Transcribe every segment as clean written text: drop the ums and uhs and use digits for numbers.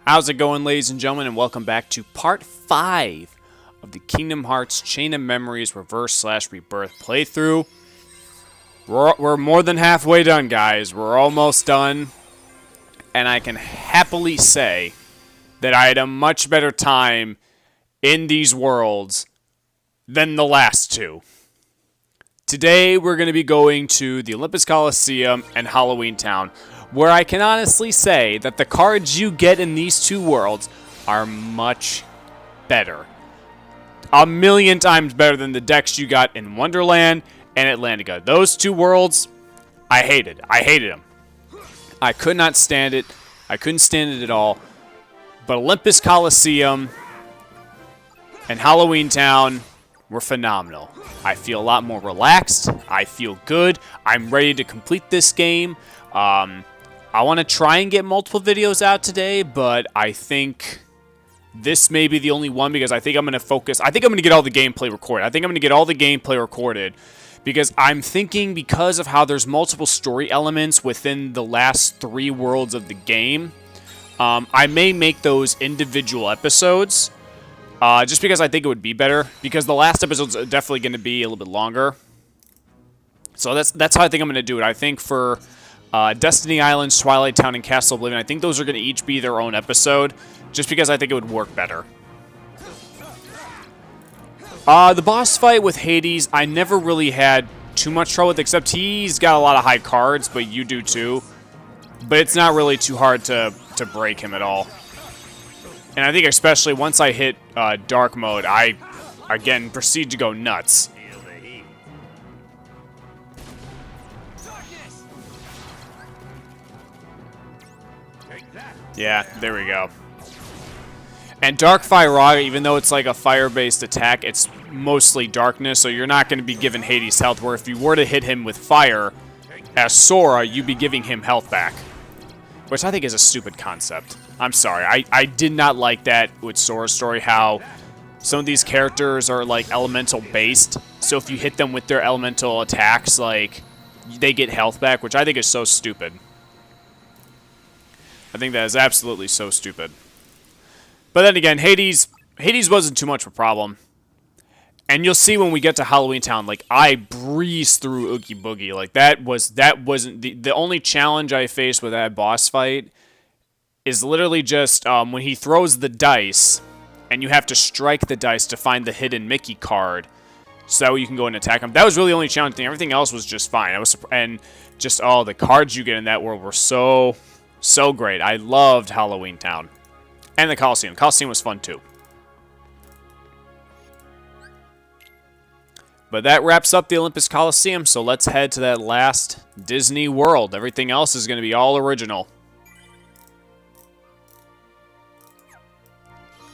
How's it going, ladies and gentlemen, and welcome back to part 5 of the Kingdom Hearts Chain of Memories Reverse/Rebirth playthrough. We're more than halfway done, guys. We're almost done, and I can happily say that I had a much better time in these worlds than the last two. Today, we're going to be going to the Olympus Coliseum and Halloween Town, where I can honestly say that the cards you get in these two worlds are much better. A million times better than the decks you got in Wonderland and Atlantica. Those two worlds, I hated. I hated them. I could not stand it. I couldn't stand it at all. But Olympus Coliseum and Halloween Town were phenomenal. I feel a lot more relaxed. I feel good. I'm ready to complete this game. I want to try and get multiple videos out today, but I think this may be the only one because I think I'm going to focus. I think I'm going to get all the gameplay recorded. Because I'm thinking, because of how there's multiple story elements within the last 3 worlds of the game, I may make those individual episodes. Just because I think it would be better. Because the last episode's definitely going to be a little bit longer. So that's how I think I'm going to do it. I think for Destiny Islands, Twilight Town, and Castle Oblivion, I think those are going to each be their own episode. Just because I think it would work better. The boss fight with Hades, I never really had too much trouble with, except he's got a lot of high cards, but you do too. But it's not really too hard to break him at all. And I think especially once I hit dark mode, I, again, proceed to go nuts. Yeah, there we go. And Dark Fire, even though it's like a fire-based attack, it's mostly darkness, so you're not going to be giving Hades health, where if you were to hit him with fire as Sora, you'd be giving him health back. Which I think is a stupid concept. I'm sorry. I did not like that with Sora's story, how some of these characters are like elemental-based, so if you hit them with their elemental attacks, like, they get health back, which I think is so stupid. I think that is absolutely so stupid. But then again, Hades wasn't too much of a problem. And you'll see when we get to Halloween Town, like, I breezed through Oogie Boogie. Like, that wasn't the only challenge I faced with that boss fight is literally just when he throws the dice and you have to strike the dice to find the hidden Mickey card so that way you can go and attack him. That was really the only challenge thing. Everything else was just fine. And just all the cards you get in that world were so great. I loved Halloween Town. And the Coliseum. Coliseum was fun too. But that wraps up the Olympus Coliseum, so let's head to that last Disney world. Everything else is going to be all original.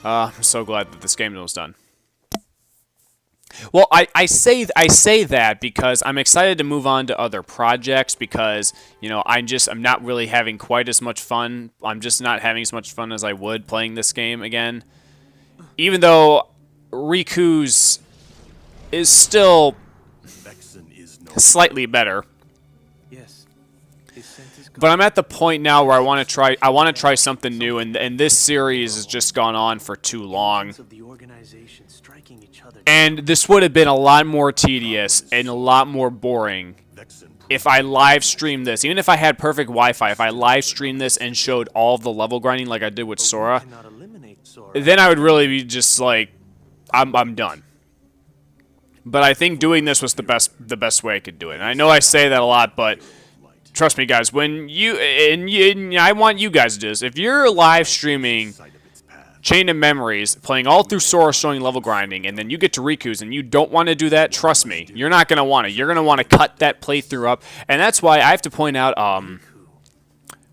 I'm so glad that this game was done. Well, I say that because I'm excited to move on to other projects because, you know, I'm not really having quite as much fun. I'm just not having as much fun as I would playing this game again. Even though Riku's is still slightly better. But I'm at the point now where I want to try something new, and this series has just gone on for too long. And this would have been a lot more tedious and a lot more boring if I live streamed this. Even if I had perfect Wi-Fi, if I live streamed this and showed all the level grinding like I did with Sora, then I would really be just like, I'm done. But I think doing this was the best way I could do it. And I know I say that a lot, but trust me, guys, when I want you guys to do this. If you're live streaming Chain of Memories, playing all through Sora, showing level grinding, and then you get to Riku's and you don't want to do that, trust me, you're not going to want to. You're going to want to cut that playthrough up. And that's why I have to point out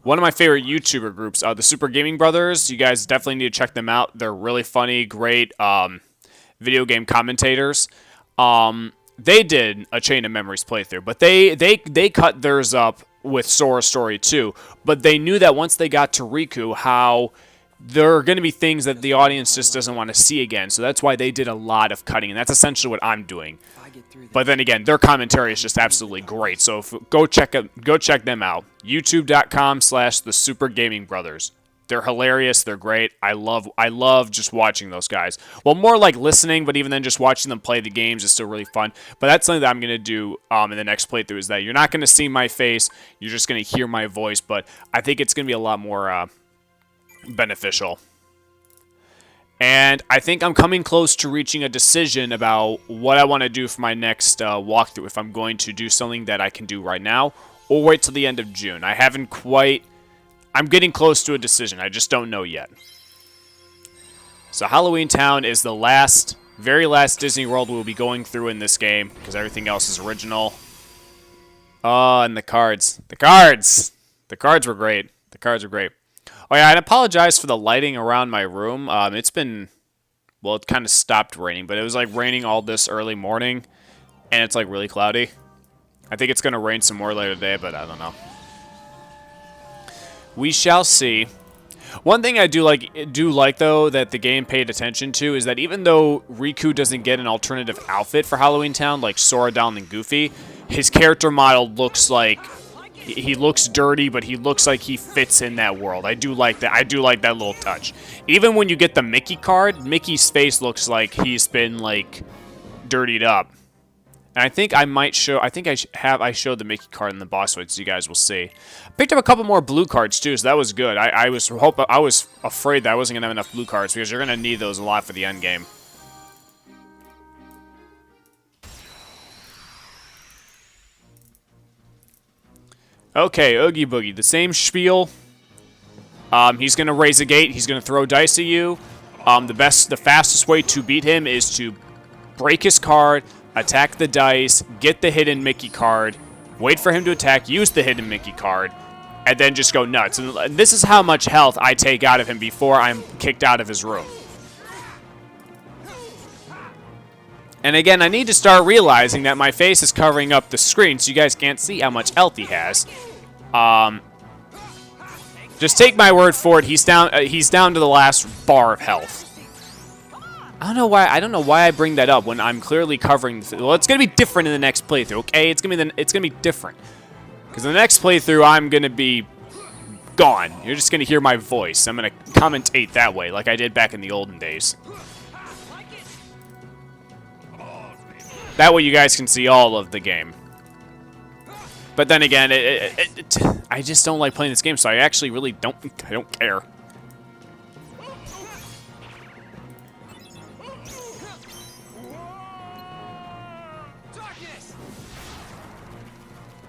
one of my favorite YouTuber groups, the Super Gaming Brothers. You guys definitely need to check them out. They're really funny, great video game commentators. They did a Chain of Memories playthrough, but they cut theirs up with Sora's story too. But they knew that once they got to Riku, how there are going to be things that the audience just doesn't want to see again. So that's why they did a lot of cutting, and that's essentially what I'm doing. But then again, their commentary is just absolutely great. So go check them out. YouTube.com/the Super Gaming Brothers. They're hilarious. They're great. I love just watching those guys. Well, more like listening, but even then just watching them play the games is still really fun. But that's something that I'm going to do in the next playthrough is that you're not going to see my face. You're just going to hear my voice. But I think it's going to be a lot more beneficial. And I think I'm coming close to reaching a decision about what I want to do for my next walkthrough. If I'm going to do something that I can do right now or wait till the end of June. I haven't quite... I'm getting close to a decision. I just don't know yet. So Halloween Town is the very last Disney World we'll be going through in this game because everything else is original. Oh, and the cards. The cards! The cards were great. The cards were great. Oh, yeah, I apologize for the lighting around my room. It's been... Well, it kind of stopped raining, but it was like raining all this early morning, and it's like really cloudy. I think it's going to rain some more later today, but I don't know. We shall see. One thing I do like though that the game paid attention to is that even though Riku doesn't get an alternative outfit for Halloween Town like Sora, Donald, and Goofy, his character model looks like he looks dirty, but he looks like he fits in that world. I do like that. I do like that little touch. Even when you get the Mickey card, Mickey's face looks like he's been like dirtied up. And I think I might show. I think I showed the Mickey card in the boss fight, so you guys will see. I picked up a couple more blue cards too, so that was good. I was afraid that I wasn't gonna have enough blue cards because you're gonna need those a lot for the end game. Okay, Oogie Boogie, the same spiel. He's gonna raise a gate. He's gonna throw dice at you. The fastest way to beat him is to break his card. Attack the dice, get the hidden Mickey card, wait for him to attack, use the hidden Mickey card, and then just go nuts. And this is how much health I take out of him before I'm kicked out of his room. And again, I need to start realizing that my face is covering up the screen so you guys can't see how much health he has. Just take my word for it, he's down to the last bar of health. I don't know why I bring that up when I'm clearly covering. Well, it's gonna be different in the next playthrough, okay? It's gonna be different because in the next playthrough I'm gonna be gone. You're just gonna hear my voice. I'm gonna commentate that way, like I did back in the olden days. That way you guys can see all of the game. But then again, I just don't like playing this game, so I actually really don't care.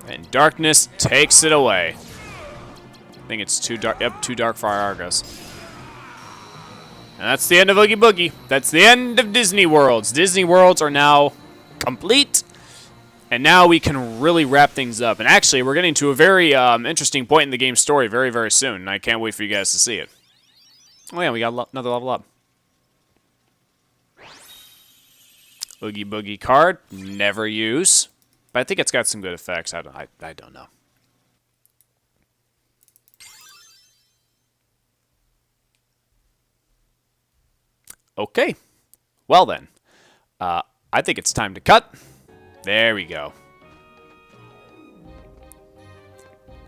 And darkness takes it away. I think it's too dark. Yep, too dark for our Argos. And that's the end of Oogie Boogie. That's the end of Disney Worlds. Disney Worlds are now complete. And now we can really wrap things up. And actually, we're getting to a very interesting point in the game's story very, very soon. And I can't wait for you guys to see it. Oh, yeah, we got another level up. Oogie Boogie card. Never use. But I think it's got some good effects. I don't know. Okay. Well then. I think it's time to cut. There we go.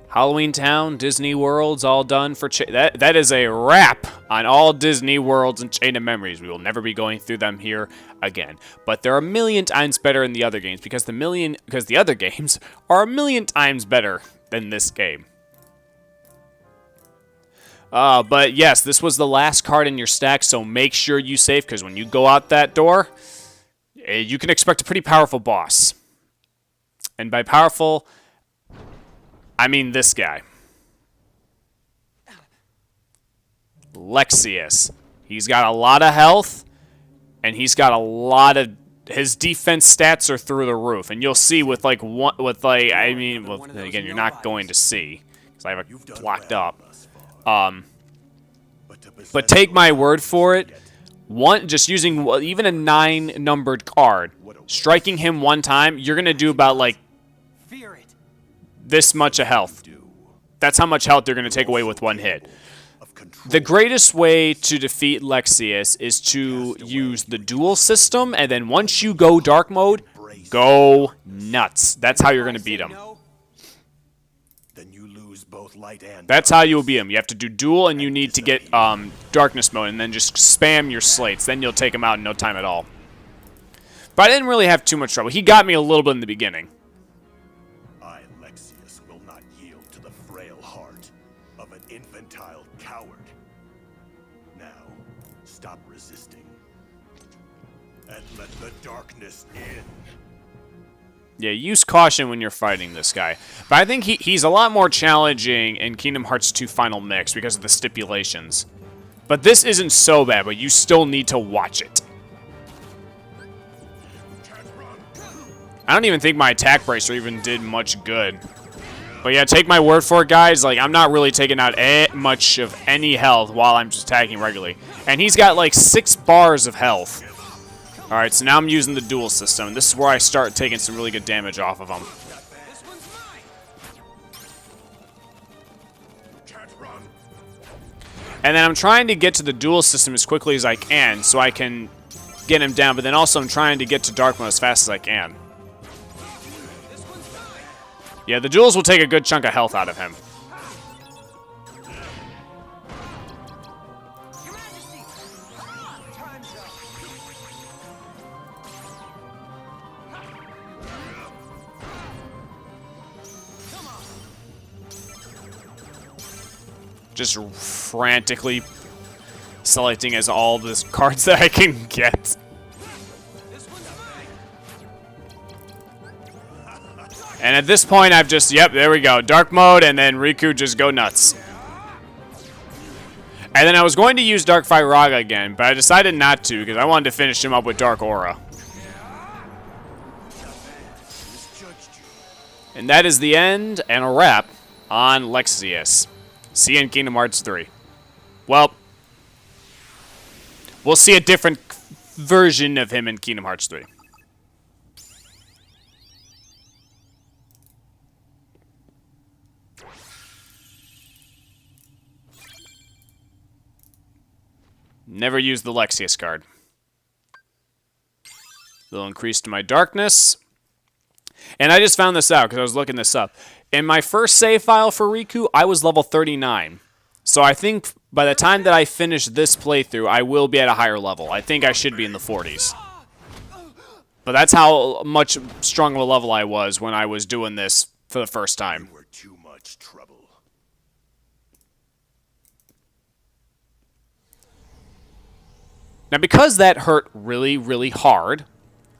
Halloween Town, Disney Worlds, all done for... That is a wrap on all Disney Worlds and Chain of Memories. We will never be going through them here again. But they're a million times better in the other games because the other games are a million times better than this game. But yes, this was the last card in your stack, so make sure you save because when you go out that door, you can expect a pretty powerful boss. And by powerful... I mean this guy. Lexius. He's got a lot of health, and he's got a lot of... His defense stats are through the roof, and you'll see with like one... I mean, well, again, you're not going to see, because I have it blocked up. But take my word for it, just using even a 9-numbered card, striking him one time, you're going to do about like this much of health. That's how much health they're going to take away with one hit. The greatest way to defeat Lexius is to use the duel system, and then once you go dark mode, go nuts. That's how you're going to beat him. both light and That's how you'll beat him. You have to do duel, and you need to get darkness mode, and then just spam your slates. Then you'll take him out in no time at all. But I didn't really have too much trouble. He got me a little bit in the beginning. I, Lexius, will not yield to the frail heart of an infantile coward. Now, stop resisting. And let the darkness in. Yeah, use caution when you're fighting this guy. But I think he's a lot more challenging in Kingdom Hearts 2 Final Mix because of the stipulations. But this isn't so bad, but you still need to watch it. I don't even think my attack bracer even did much good. But yeah, take my word for it, guys. Like, I'm not really taking out much of any health while I'm just attacking regularly. And he's got like 6 bars of health. Alright, so now I'm using the duel system. This is where I start taking some really good damage off of him. And then I'm trying to get to the duel system as quickly as I can so I can get him down, but then also I'm trying to get to dark mode as fast as I can. Yeah, the duels will take a good chunk of health out of him. Just frantically selecting as all the cards that I can get. And at this point, I've just, yep, there we go. Dark mode, and then Riku just go nuts. And then I was going to use Dark Raga again, but I decided not to because I wanted to finish him up with Dark Aura. And that is the end and a wrap on Lexius. See you in Kingdom Hearts 3. Well, we'll see a different version of him in Kingdom Hearts 3. Never use the Lexius card. They'll increase to my darkness. And I just found this out because I was looking this up. In my first save file for Riku, I was level 39. So I think by the time that I finish this playthrough, I will be at a higher level. I think I should be in the 40s. But that's how much strong of a level I was when I was doing this for the first time. You were too much trouble. Now, because that hurt really, really hard,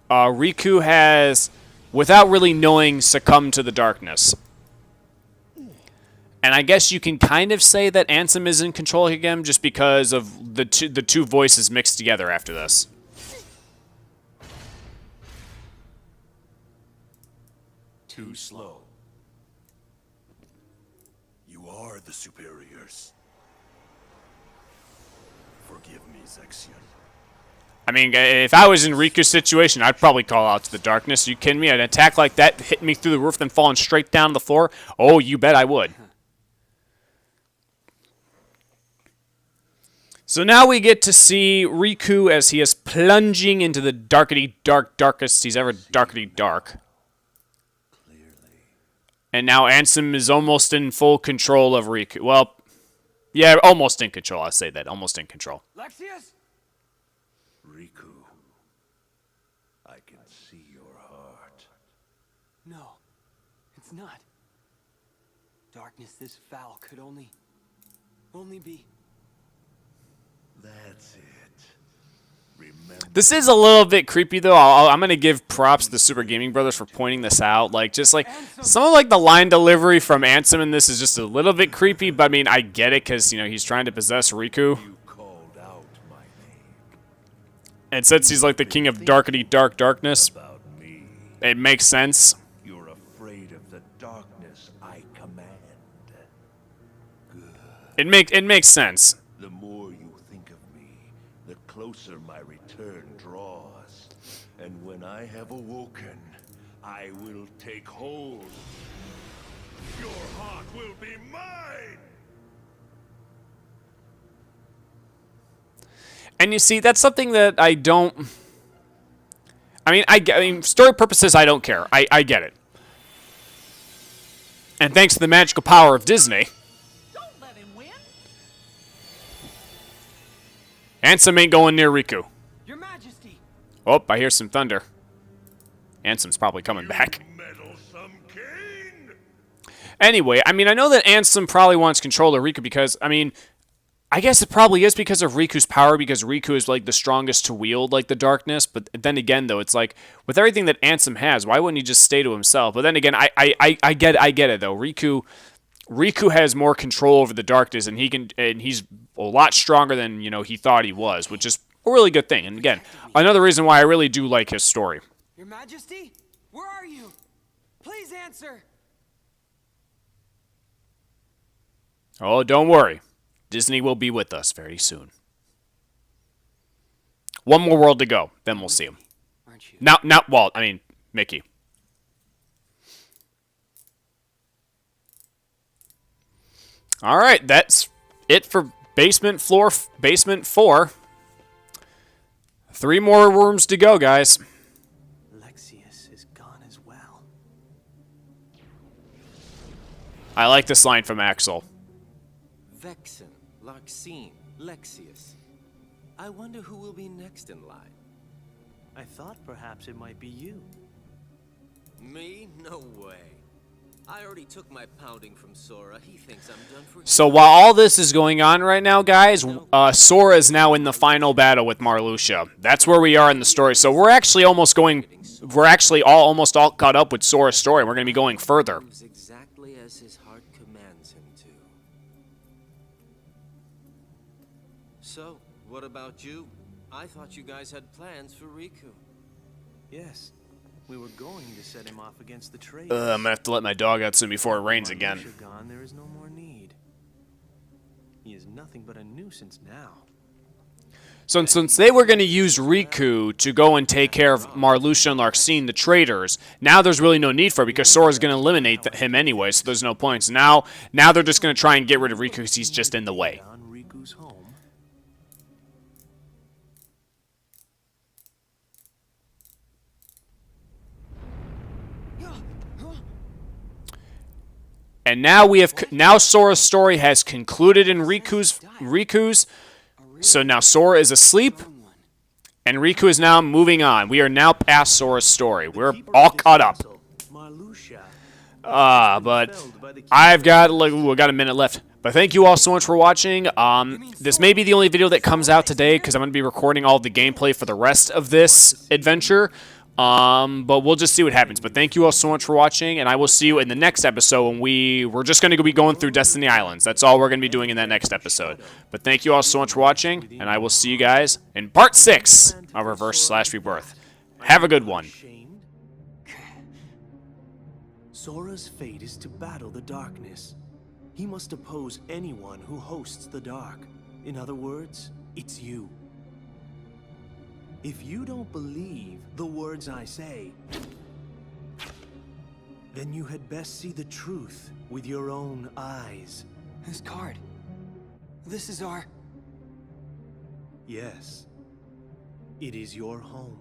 Riku has, without really knowing, succumbed to the darkness. And I guess you can kind of say that Ansem is in control again just because of the two voices mixed together after this. Too slow. You are the superiors. Forgive me, Zexion. I mean, if I was in Riku's situation, I'd probably call out to the darkness. Are you kidding me? An attack like that hitting me through the roof, then falling straight down to the floor? Oh, you bet I would. So now we get to see Riku as he is plunging into the darkest he's ever dark. And now Ansem is almost in full control of Riku. Well, yeah, almost in control. I'll say that. Almost in control. Lexius? Riku, I can see your heart. No, it's not. Darkness this foul could only be. That's it. Remember. This is a little bit creepy, though. I'm going to give props to the Super Gaming Brothers for pointing this out. Like, just like, some of like the line delivery from Ansem in this is just a little bit creepy, but I mean, I get it, because, you know, he's trying to possess Riku. You called out my name. And since he's like the king of darkness, About me. it makes sense. You're afraid of the darkness I command. It makes sense. The more you think of me, the closer my return draws. And when I have awoken, I will take hold. Your heart will be mine! And you see, that's something that I don't... I mean, story purposes, I don't care. I get it. And thanks to the magical power of Disney, Don't let him win. Ansem ain't going near Riku. Your Majesty! Oh, I hear some thunder. Ansem's probably coming back. Meddlesome king! Anyway, I mean, I know that Ansem probably wants control of Riku because, I mean, I guess it probably is because of Riku's power, because Riku is, like, the strongest to wield, like, the darkness. But then again, though, it's like, with everything that Ansem has, why wouldn't he just stay to himself? But then again, I get it, though. Riku has more control over the darkness, and he's a lot stronger than, you know, he thought he was, which is a really good thing. And again, another reason why I really do like his story. Your Majesty? Where are you? Please answer! Oh, don't worry. Disney will be with us very soon. One more world to go, then we'll see him. Aren't you? Not Walt, I mean, Mickey. Alright, that's it for Basement 4. 3 more rooms to go, guys. Lexius is gone as well. I like this line from Axel. Vexen, Larxene, Lexius. I wonder who will be next in line. I thought perhaps it might be you. Me? No way. I already took my pounding from Sora. He thinks I'm done for. So while all this is going on right now, guys, Sora is now in the final battle with Marluxia. That's where we are in the story. So we're actually almost almost all caught up with Sora's story. We're going to be going further. Moves exactly as his heart commands him to. So, what about you? I thought you guys had plans for Riku. Yes. We were going to set him off against the trade. I'm going to have to let my dog out soon before it rains again. Gone, there is no more need. He is nothing but a nuisance now. So since they were going to use Riku to go and take care of Marluxia and Larxene, the traitors, now there's really no need for it because Sora's going to eliminate him anyway, so there's no point. So now they're just going to try and get rid of Riku because he's just in the way. On Riku's home. And now Sora's story has concluded in Riku's. So now Sora is asleep, and Riku is now moving on. We are now past Sora's story. We're all caught up. But I've got we got a minute left. But thank you all so much for watching. This may be the only video that comes out today because I'm going to be recording all the gameplay for the rest of this adventure. But we'll just see what happens. But thank you all so much for watching, and I will see you in the next episode when we're just going to be going through Destiny Islands. That's all we're going to be doing in that next episode. But thank you all so much for watching, and I will see you guys in part 6 of Reverse/Rebirth. Have a good one. Sora's fate is to battle the darkness. He must oppose anyone who hosts the dark. In other words, it's you. If you don't believe the words I say, then you had best see the truth with your own eyes. This card. This is our... Yes, it is your home.